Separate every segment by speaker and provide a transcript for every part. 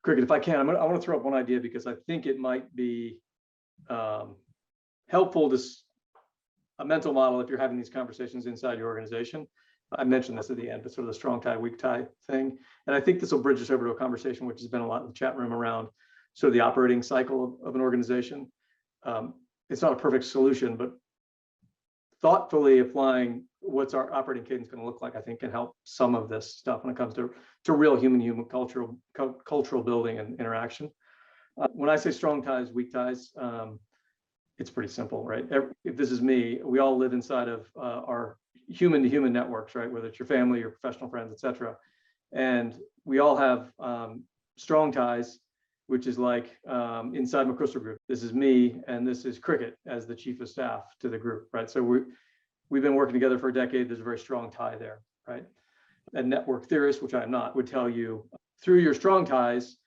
Speaker 1: Cricket, if I can, I want to throw up one idea because I think it might be helpful to a mental model if you're having these conversations inside your organization. I mentioned this at the end, but sort of the strong tie, weak tie thing. And I think this will bridge us over to a conversation which has been a lot in the chat room around sort of the operating cycle of an organization. It's not a perfect solution, but thoughtfully applying what's our operating cadence going to look like, I think can help some of this stuff when it comes to real human cultural building and interaction. When I say strong ties, weak ties, it's pretty simple, right? If this is me, we all live inside of our human to human networks, right? Whether it's your family, your professional friends, et cetera. And we all have strong ties, which is like inside McChrystal Group. This is me, and this is Cricket as the chief of staff to the group, right? So we've been working together for a decade. There's a very strong tie there, right? A network theorist, which I'm not, would tell you through your strong ties,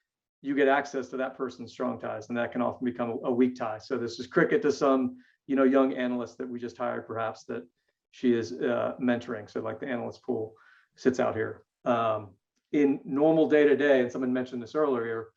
Speaker 1: you get access to that person's strong ties, and that can often become a weak tie. So this is Cricket to some, young analyst that we just hired, perhaps, that she is mentoring. So like the analyst pool sits out here. In normal day-to-day, and someone mentioned this earlier,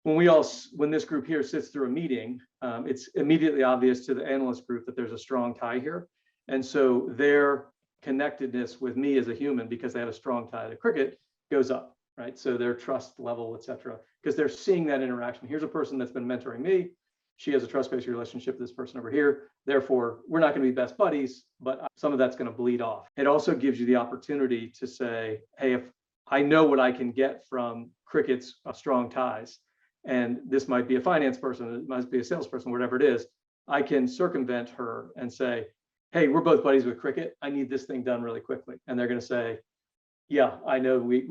Speaker 1: when this group here sits through a meeting, it's immediately obvious to the analyst group that there's a strong tie here. And so their connectedness with me as a human, because they have a strong tie to Cricket, goes up, right? So their trust level, et cetera, because they're seeing that interaction. Here's a person that's been mentoring me. She has a trust-based relationship with this person over here. Therefore, we're not going to be best buddies, but some of that's going to bleed off. It also gives you the opportunity to say, hey, if I know what I can get from Cricket's strong ties, and this might be a finance person, it might be a salesperson, whatever it is, I can circumvent her and say, hey, we're both buddies with Cricket. I need this thing done really quickly. And they're going to say, yeah, I know we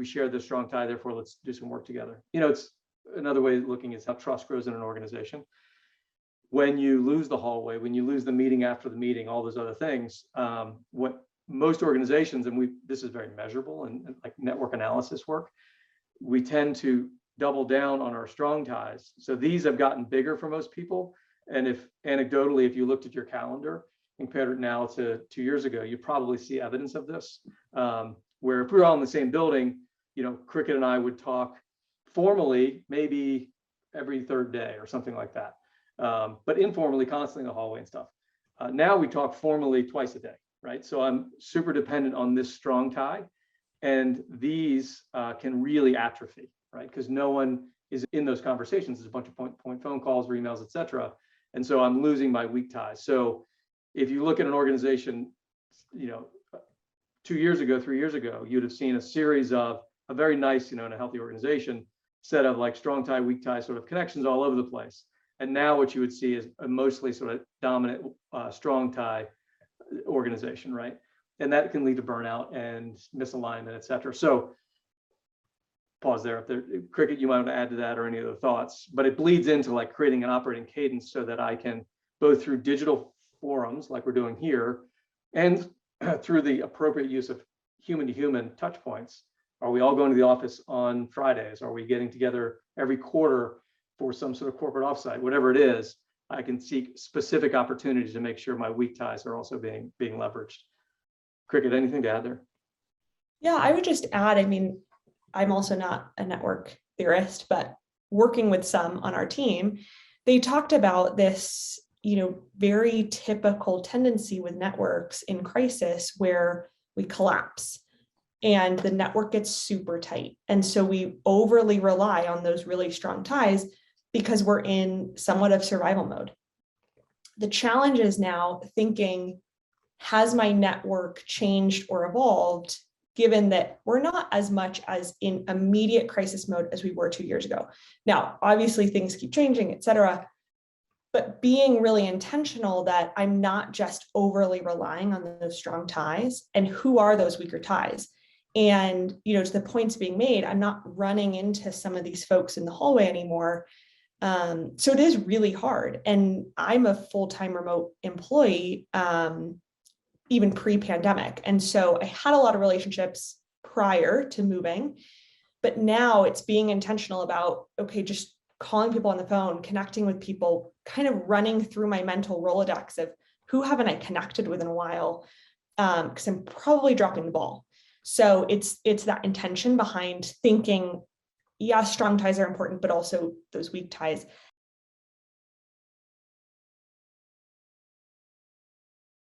Speaker 1: share this strong tie, therefore let's do some work together. It's another way of looking is how trust grows in an organization. When you lose the hallway, when you lose the meeting after the meeting, all those other things, what most organizations, and this is very measurable and like network analysis work, we tend to double down on our strong ties. So these have gotten bigger for most people. And if anecdotally, if you looked at your calendar, compared it now to 2 years ago, you probably see evidence of this, where if we were all in the same building, Cricket and I would talk formally, maybe every third day or something like that, but informally, constantly in the hallway and stuff. Now we talk formally twice a day, right? So I'm super dependent on this strong tie, and these can really atrophy, right? Because no one is in those conversations. There's a bunch of point phone calls or emails, et cetera. And so I'm losing my weak ties. So if you look at an organization, 2 years ago, 3 years ago, you'd have seen a series of a very nice, in a healthy organization, set of like strong tie, weak tie sort of connections all over the place. And now what you would see is a mostly sort of dominant strong tie organization, right? And that can lead to burnout and misalignment, et cetera. So pause there. Cricket, you might want to add to that or any other thoughts, but it bleeds into like creating an operating cadence so that I can, both through digital forums like we're doing here and through the appropriate use of human to human touch points. Are we all going to the office on Fridays? Are we getting together every quarter for some sort of corporate offsite? Whatever it is, I can seek specific opportunities to make sure my weak ties are also being leveraged. Cricket, anything to add there?
Speaker 2: Yeah, I would just add, I'm also not a network theorist, but working with some on our team, they talked about this, very typical tendency with networks in crisis where we collapse and the network gets super tight. And so we overly rely on those really strong ties because we're in somewhat of survival mode. The challenge is now thinking, has my network changed or evolved, given that we're not as much as in immediate crisis mode as we were 2 years ago. Now, obviously things keep changing, et cetera, but being really intentional that I'm not just overly relying on those strong ties, and who are those weaker ties? And, to the points being made, I'm not running into some of these folks in the hallway anymore. So it is really hard. And I'm a full-time remote employee, even pre-pandemic. And so I had a lot of relationships prior to moving, but now it's being intentional about, okay, just calling people on the phone, connecting with people, kind of running through my mental Rolodex of who haven't I connected with in a while, because I'm probably dropping the ball. So it's that intention behind thinking yeah, strong ties are important, but also those weak ties.